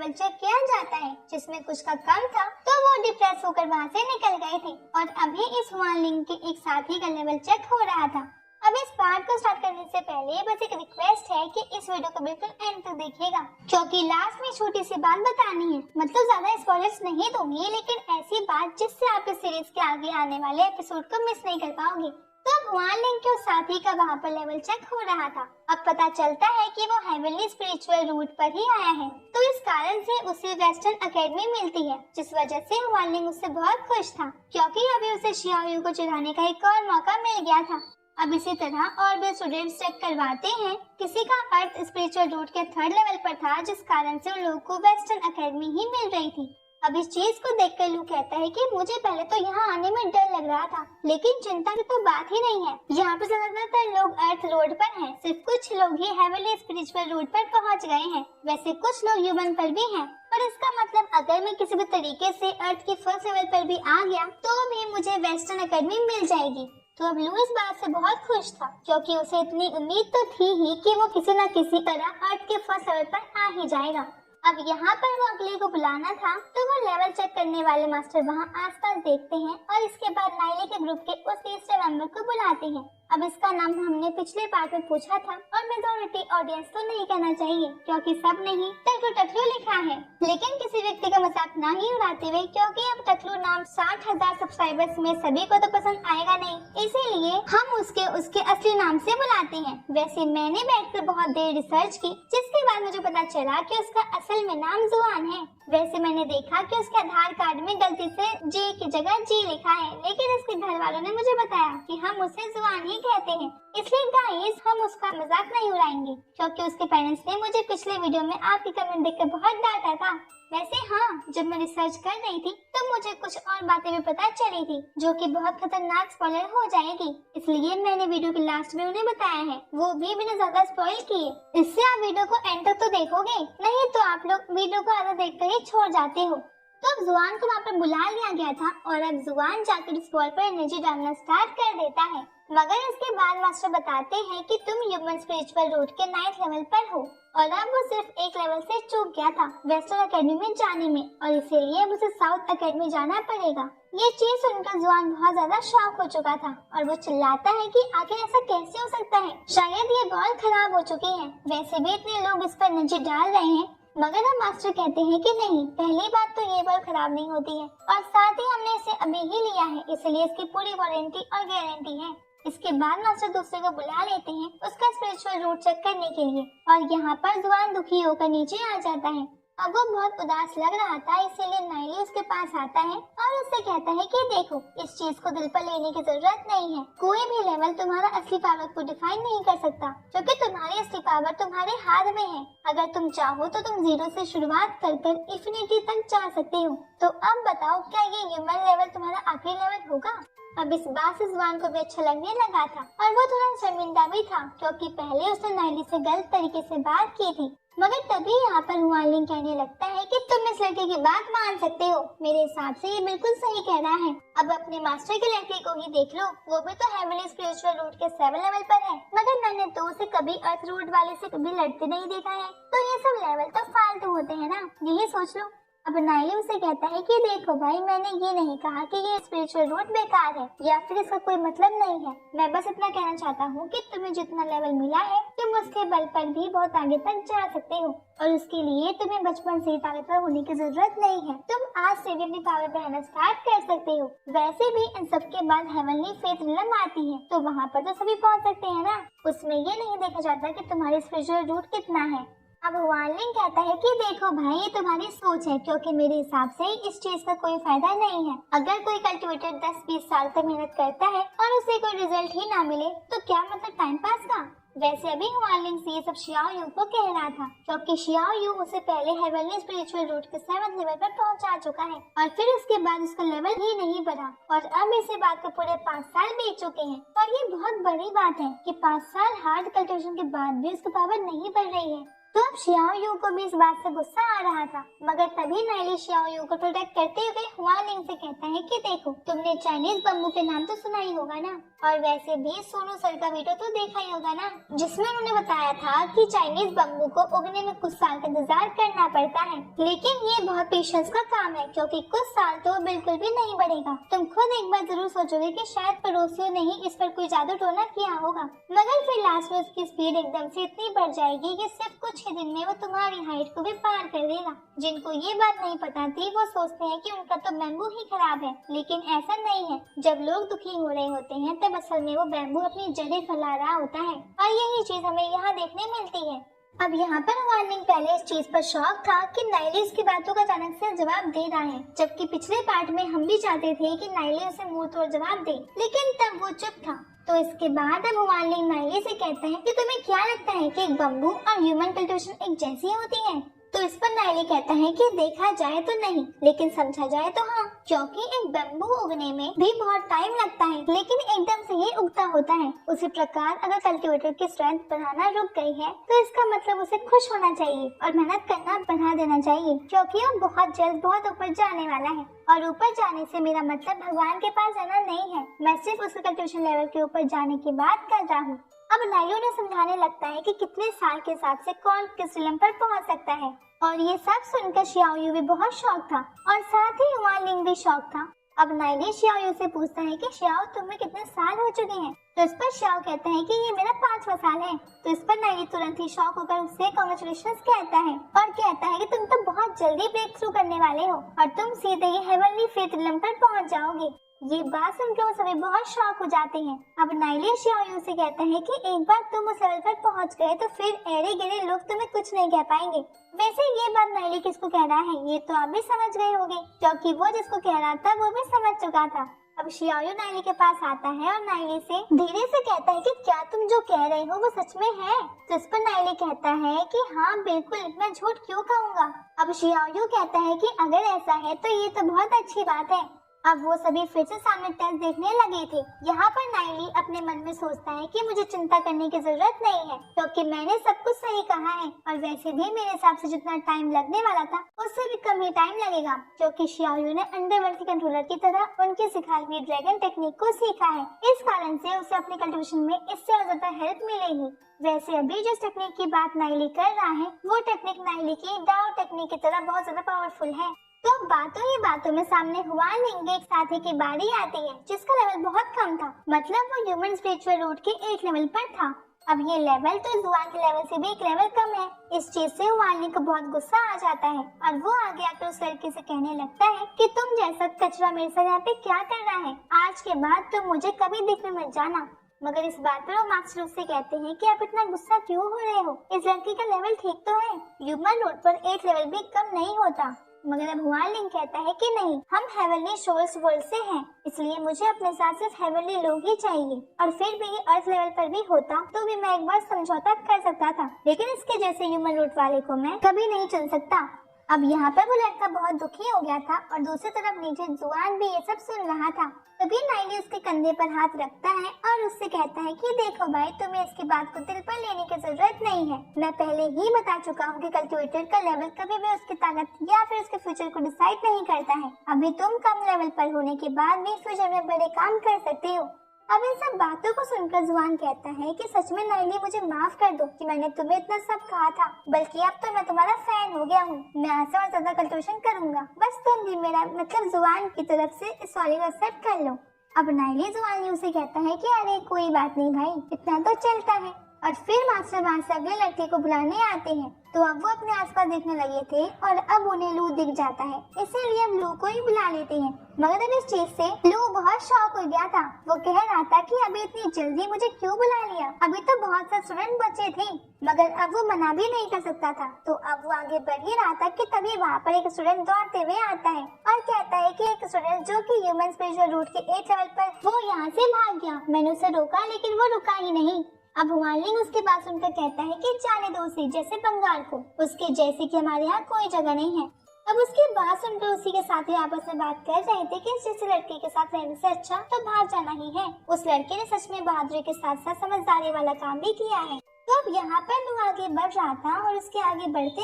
Level check किया जाता है, जिसमें कुछ का कम था तो वो डिप्रेस होकर वहाँ से निकल गए थे और अभी इस हुआनलिंग के एक साथी का लेवल चेक हो रहा था। अब इस पार्ट को स्टार्ट करने से पहले बस एक रिक्वेस्ट है कि इस वीडियो को बिल्कुल एंड तक देखिएगा, क्योंकि लास्ट में छोटी सी बात बतानी है। मतलब ज्यादा स्पॉयलर्स नहीं दूंगी, लेकिन ऐसी बात जिससे आप इस सीरीज के आगे आने वाले एपिसोड को मिस नहीं कर पाओगे। तो हुआनलिंग के उस साथी का वहाँ पर लेवल चेक हो रहा था। अब पता चलता है कि वो हेवनली स्पिरिचुअल रूट पर ही आया है, तो इस कारण से उसे वेस्टर्न एकेडमी मिलती है, जिस वजह से हुआनलिंग उससे बहुत खुश था, क्योंकि अभी उसे शियाओयू को चुराने का एक और मौका मिल गया था। अब इसी तरह और भी स्टूडेंट्स चेक करवाते हैं। किसी का अर्थ स्पिरिचुअल रूट के 3rd लेवल पर था, जिस कारण से उन लोगों को वेस्टर्न एकेडमी ही मिल रही थी। अब इस चीज को देखकर लू कहता है कि मुझे पहले तो यहाँ आने में डर लग रहा था, लेकिन चिंता की तो बात ही नहीं है। यहाँ पर ज्यादातर लोग अर्थ रोड पर हैं, सिर्फ कुछ लोग ही हेवनली स्पिरिचुअल रूट पर पहुँच गए हैं। वैसे कुछ लोग ह्यूमन पर भी हैं, पर इसका मतलब अगर मैं किसी भी तरीके से अर्थ के 1st लेवल पर भी आ गया तो भी मुझे वेस्टर्न एकेडमी मिल जाएगी। तो अब लू इस बात से बहुत खुश था, क्योंकि उसे इतनी उम्मीद तो थी ही कि वो किसी न किसी तरह अर्थ के 1st लेवल पर आ ही जाएगा। अब यहाँ पर वो अगले को बुलाना था, तो वो लेवल चेक करने वाले मास्टर वहाँ आसपास देखते हैं और इसके बाद नाइली के ग्रुप के उस तीसरे मेंबर को बुलाते हैं। अब इसका नाम हमने पिछले पार्ट में पूछा था और मेजॉरिटी ऑडियंस तो नहीं कहना चाहिए, क्योंकि सब ने ही टकलू टकलू लिखा है। लेकिन किसी व्यक्ति का मजाक ना ही उड़ाते हुए, क्योंकि अब टकलू नाम 60,000 सब्सक्राइबर्स में सभी को तो पसंद आएगा नहीं, इसीलिए हम उसके असली नाम से बुलाते हैं। वैसे मैंने बैठकर बहुत देर रिसर्च की, जिसके बाद मुझे पता चला कि उसका असल में नाम जुआन है। वैसे मैंने देखा कि उसके आधार कार्ड में गलती से जे की जगह जी लिखा है, लेकिन उसके घर वालों ने मुझे बताया कि हम उसे जुआन ही कहते हैं, इसलिए गाइस हम उसका मजाक नहीं उड़ाएंगे, क्योंकि उसके पेरेंट्स ने मुझे पिछले वीडियो में आपकी कमेंट देखकर बहुत डांटा था। वैसे हाँ, जब मैं रिसर्च कर रही थी तो मुझे कुछ और बातें भी पता चली थी, जो कि बहुत खतरनाक स्पॉइलर हो जाएगी, इसलिए मैंने वीडियो के लास्ट में उन्हें बताया है, वो भी बिना ज्यादा स्पॉइल किए। इससे आप वीडियो को एंड तक तो देखोगे, नहीं तो आप लोग वीडियो को आधा देखकर ही छोड़ जाते हो। तो अब जुआन को वहाँ पर बुला लिया गया था और अब जुआन जाकर उस बॉल पर एनर्जी डालना स्टार्ट कर देता है, मगर इसके बाद मास्टर बताते हैं कि तुम ह्यूमन स्पिरिचुअल रूट के 9th लेवल पर हो और अब वो सिर्फ एक लेवल से चूक गया था वेस्टर्न एकेडमी में जाने में, और इसीलिए अब उसे साउथ एकेडमी जाना पड़ेगा। ये चीज सुनकर जुआन बहुत ज्यादा शॉक हो चुका था और वो चिल्लाता है कि आखिर ऐसा कैसे हो सकता है, शायद ये बॉल खराब हो चुकी है। वैसे भी इतने लोग इस पर एनर्जी डाल रहे हैं, मगर हम मास्टर कहते हैं कि नहीं, पहली बात तो ये बॉल खराब नहीं होती है और साथ ही हमने इसे अभी ही लिया है, इसलिए इसकी पूरी वारंटी और गारंटी है। इसके बाद मास्टर दूसरे को बुला लेते हैं उसका स्पिरिचुअल रूट चेक करने के लिए, और यहाँ पर जुआन दुखी होकर नीचे आ जाता है। अब वो बहुत उदास लग रहा था, इसीलिए नाइली उसके पास आता है और उससे कहता है कि देखो, इस चीज को दिल पर लेने की जरूरत नहीं है, कोई भी लेवल तुम्हारा असली पावर को डिफाइन नहीं कर सकता, क्योंकि तुम्हारी असली पावर तुम्हारे हाथ में है। अगर तुम चाहो तो तुम 0 से शुरुआत कर इंफिनिटी तक जा सकते हो। तो अब बताओ, क्या ये ह्यूमन लेवल तुम्हारा आखिरी लेवल होगा? अब इस बात से जुआन को भी अच्छा लगने लगा था और वो थोड़ा शर्मिंदा भी था, क्योंकि पहले उसने नाइली से गलत तरीके से बात की थी। मगर तभी यहाँ पर हुआनलिंग कहने लगता है कि तुम इस लड़के की बात मान सकते हो, मेरे हिसाब से ये बिल्कुल सही कह रहा है। अब अपने मास्टर के लड़के को ही देख लो, वो भी तो हेवनली स्पिरिचुअल रूट के 7 लेवल पर है, मगर मैंने तो उसे कभी अर्थ रूट वाले से कभी लड़ते नहीं देखा है, तो ये सब लेवल तो फालतू होते हैं ना, यही सोच लो। अब नाइली उसे कहता है कि देखो भाई, मैंने ये नहीं कहा कि ये स्पिरिचुअल रूट बेकार है या फिर इसका कोई मतलब नहीं है, मैं बस इतना कहना चाहता हूँ कि तुम्हें जितना लेवल मिला है तुम उसके बल पर भी बहुत आगे तक जा सकते हो, और उसके लिए तुम्हें बचपन से ही ताकतवर होने की जरूरत नहीं है, तुम आज से भी अपनी पावर बढ़ाना स्टार्ट कर सकते हो। वैसे भी इन सब के बाद हेवनली फेथ रिलम आती है, तो वहाँ पर तो सभी पहुँच सकते हैं ना, उसमें ये नहीं देखा जाता कि तुम्हारी स्पिरिचुअल रूट कितना है। अब हुआनलिंग कहता है कि देखो भाई, ये तुम्हारी सोच है, क्योंकि मेरे हिसाब से इस चीज का कोई फायदा नहीं है। अगर कोई कल्टिवेटर 10-20 साल तक मेहनत करता है और उसे कोई रिजल्ट ही ना मिले तो क्या मतलब टाइम पास का। वैसे अभी हुआनलिंग से ये सब शियाओयू को कह रहा था, क्योंकि शियाओयू उसे पहले हेवनली स्पिरिचुअल रूट के 7th लेवल पर पहुंचा चुका है और फिर उसके बाद उसका लेवल ही नहीं बढ़ा, और अब इसे बात को पूरे 5 साल बीत चुके हैं। और ये बहुत बड़ी बात है कि 5 साल हार्ड कल्टिवेशन के बाद भी उसकी पावर नहीं बढ़ रही है। तो अब शियाओ यू को भी इस बात से गुस्सा आ रहा था, मगर तभी नाइली शियाओ यू को प्रोटेक्ट करते हुए हुआलिंग से कहता है कि देखो, तुमने चाइनीज बम्बू के नाम तो सुना ही होगा ना, और वैसे भी सोनू सर का वीडियो तो देखा ही होगा ना, जिसमें उन्होंने बताया था कि चाइनीज बम्बू को उगने में कुछ साल का इंतजार करना पड़ता है, लेकिन ये बहुत पेशेंस का काम है क्योंकि कुछ साल तो बिल्कुल भी नहीं बढ़ेगा। तुम खुद एक बार जरूर सोचोगे कि शायद पड़ोसियों ने ही इस पर कोई जादू टोना किया होगा, मगर फिर लास्ट में उसकी स्पीड एकदम से इतनी बढ़ जाएगी कि सिर्फ कुछ ही दिन में वो तुम्हारी हाइट को भी पार कर देगा। जिनको ये बात नहीं पता थी वो सोचते हैं कि उनका तो बैम्बू ही खराब है, लेकिन ऐसा नहीं है। जब लोग दुखी हो रहे होते हैं तब असल में वो बैम्बू अपनी जड़ें फैला रहा होता है, और यही चीज हमें यहाँ देखने मिलती है। अब यहाँ पर हुआलिंग पहले इस चीज पर शौक था कि नाइली उसकी बातों का अचानक से जवाब दे रहा है, जबकि पिछले पार्ट में हम भी चाहते थे कि नाइली उसे मुंह तोड़ जवाब दे, लेकिन तब वो चुप था। तो इसके बाद अब हुआलिंग नाइली से कहते हैं कि तुम्हें क्या लगता है कि एक बम्बू और ह्यूमन कल्टीवेशन एक जैसी होती है? तो इस पर नाइली कहता है कि देखा जाए तो नहीं, लेकिन समझा जाए तो हाँ, क्योंकि एक बम्बू उगने में भी बहुत टाइम लगता है, लेकिन एकदम से ये उगता होता है। उसी प्रकार अगर कल्टीवेटर की स्ट्रेंथ बढ़ाना रुक गई है तो इसका मतलब उसे खुश होना चाहिए और मेहनत करना बढ़ा देना चाहिए, क्योंकि वो बहुत जल्द बहुत ऊपर जाने वाला है। और ऊपर जाने से मेरा मतलब भगवान के पास जाना नहीं है, मैं सिर्फ उसके कल्टीवेशन लेवल के ऊपर जाने की बात कर रहा हूँ। अब नाइली उन्हें समझाने लगता है कि कितने साल के हिसाब से कौन किस लेवल पर पहुंच सकता है, और ये सब सुनकर शियाओ यू भी बहुत शौक था और साथ ही हुआलिंग भी शौक था। अब नाइली शियाओ यू से पूछता है कि शियाओ तुम्हें कितने साल हो चुके हैं? तो इस पर शियाओ कहता है कि ये मेरा 5वां साल है। तो इस पर नाइली तुरंत ही शौक होकर उससे कांग्रेचुलेशंस कहता है और कहता है कि तुम तो बहुत जल्दी ब्रेक थ्रू करने वाले हो और तुम सीधे ही हेवनली फेथ लेवल पर पहुंच जाओगे। ये बात सुनकर वो सभी बहुत शॉक हो जाते हैं। अब नाइली शियाओ यू से कहता है कि एक बार तुम उस लेवल पर पहुंच गए तो फिर एड़े गिरे लोग तुम्हें कुछ नहीं कह पाएंगे। वैसे ये बात नाइली किसको कह रहा है ये तो आप भी समझ गए होंगे, क्योंकि वो जिसको कह रहा था वो भी समझ चुका था। अब शियाओ यू नाइली के पास आता है और नाइली से धीरे से कहता है कि क्या तुम जो कह रहे हो वो सच में है? तो इस पर नाइली कहता है कि हाँ बिल्कुल, मैं झूठ क्यों कहूँगा। अब शियाओ यू कहता है कि अगर ऐसा है तो ये तो बहुत अच्छी बात है। अब वो सभी फिर से सामने टेस्ट देखने लगे थे। यहाँ पर नाइली अपने मन में सोचता है कि मुझे चिंता करने की जरूरत नहीं है, क्योंकि मैंने सब कुछ सही कहा है और वैसे भी मेरे हिसाब से जितना टाइम लगने वाला था उससे भी कम ही टाइम लगेगा, क्योंकि शियाओ यू ने अंडरवर्ल्ड के कंट्रोलर की तरह उनकी सिखाई हुई ड्रैगन टेक्निक को सीखा है। इस कारण से उसे अपने कल्टीवेशन में इससे और ज्यादा हेल्प मिलेगी। वैसे अभी जिस टेक्निक की बात नाइली कर रहा है वो टेक्निक नाइली की डाओ टेक्निक की तरह बहुत ज्यादा पावरफुल है। तो बातों ही बातों में सामने हुआलिंग एक साथी की बारी आती है जिसका लेवल बहुत कम था, मतलब वो ह्यूमन स्पिरिचुअल रूट के 8 लेवल पर था। अब ये लेवल तो जुआन के लेवल से भी एक लेवल कम है। इस चीज से हुआलिंग को बहुत गुस्सा आ जाता है और वो आगे आकर उस लड़के से कहने लगता है कि तुम जैसा कचरा मेरे साथ यहाँ पे क्या कर रहा है, आज के बाद तुम मुझे कभी देखने मत जाना। मगर इस बात पर वो मास्टर उससे कहते हैं कि आप इतना गुस्सा क्यों हो रहे हो, इस लड़की का लेवल ठीक तो है, ह्यूमन रूट पर 8 लेवल भी कम नहीं होता। मगर अब हुआलिंग कहता है कि नहीं, हम हेवनली सोल्स वर्ल्ड से हैं, इसलिए मुझे अपने साथ सिर्फ हेवनली लोग ही चाहिए, और फिर भी ये अर्थ लेवल पर भी होता तो भी मैं एक बार समझौता कर सकता था, लेकिन इसके जैसे ह्यूमन रूट वाले को मैं कभी नहीं चुन सकता। अब यहाँ पर वो लड़का बहुत दुखी हो गया था और दूसरी तरफ नीचे जुआन भी ये सब सुन रहा था। तभी नाइली उसके कंधे पर हाथ रखता है और उससे कहता है कि देखो भाई, तुम्हें इसकी बात को दिल पर लेने की जरूरत नहीं है। मैं पहले ही बता चुका हूँ कि कल्टीवेटर का लेवल कभी भी उसकी ताकत या फिर उसके फ्यूचर को डिसाइड नहीं करता है। अभी तुम कम लेवल पर होने के बाद भी फ्यूचर में बड़े काम कर सकते हो। अब इन सब बातों को सुनकर जुआन कहता है कि सच में नाइली, मुझे माफ कर दो कि मैंने तुम्हें इतना सब कहा था, बल्कि अब तो मैं तुम्हारा फैन हो गया हूँ, मैं आज से और ज्यादा कल्टीवेशन करूंगा, बस तुम भी मेरा मतलब जुआन की तरफ से इस सॉरी को एक्सेप्ट कर लो। अब नाइली जुआन यू से कहता है कि अरे कोई बात नहीं भाई, इतना तो चलता है। और फिर मास्टर वहाँ से अगले लड़के को बुलाने आते हैं। तो अब वो अपने आसपास देखने लगे थे और अब उन्हें लू दिख जाता है, इसीलिए अब लू को ही बुला लेते हैं। मगर अब इस चीज से लू बहुत शॉक हो गया था। वो कह रहा था कि अभी इतनी जल्दी मुझे क्यों बुला लिया, अभी तो बहुत से स्टूडेंट बचे थे। मगर अब वो मना भी नहीं कर सकता था। तो अब वो आगे बढ़ ही रहा था कि तभी वहाँ पर एक स्टूडेंट दौड़ते हुए आता है और कहता है कि एक स्टूडेंट जो कि ह्यूमन स्पिरिचुअल रूट के 8 लेवल पर, वो यहाँ से भाग गया। मैंने उसे रोका लेकिन वो रुका ही नहीं। अब हुआलिंग उसके पास सुनकर कहता है कि जाने दो उसे, जैसे बंगाल को, उसके जैसे कि हमारे यहाँ कोई जगह नहीं है। अब उसकी बात सुनकर उसी के साथ ही आपस में बात कर रहे थे कि इस जैसे लड़के के साथ रहने से अच्छा तो भाग जाना ही है। उस लड़के ने सच में बहादुरी के साथ साथ समझदारी वाला काम भी किया है। तो अब यहाँ पर नु आगे बढ़ रहा था और उसके आगे बढ़ते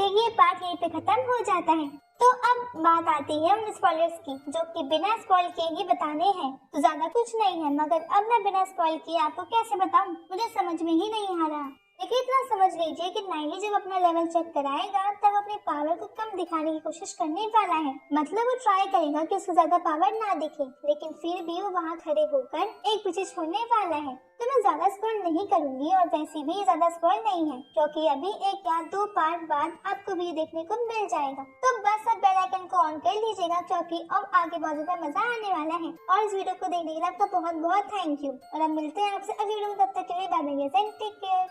ये पार्ट यहीं पे खत्म हो जाता है। तो अब बात आती है उन स्पॉयलर्स की जो कि बिना स्पॉइल किए ही बताने हैं। तो ज्यादा कुछ नहीं है, मगर अब मैं बिना स्पॉइल किए आपको कैसे बताऊं, मुझे समझ में ही नहीं आ रहा। लेकिन इतना समझ लीजिए कि नाइली जब अपना लेवल चेक कराएगा तब अपनी पावर को कम दिखाने की कोशिश करने वाला है। मतलब वो ट्राई करेगा कि उसको ज्यादा पावर ना दिखे, लेकिन फिर भी वो वहाँ खड़े होकर एक पीछे छोड़ने वाला है। तो मैं ज्यादा स्पॉइल नहीं करूंगी और वैसे भी ज्यादा स्पॉइल नहीं है क्योंकि अभी 1 या 2 पार्ट बाद आपको भी देखने को मिल जाएगा। तो बस अब बेल आइकन को ऑन कर लीजिएगा क्योंकि अब आगे बहुत ज्यादा मजा आने वाला है। और इस वीडियो को देखने के लिए आपका बहुत बहुत थैंक यू और अब मिलते हैं आपसे अगली वीडियो में। तब तक के लिए बाय बाय, टेक केयर।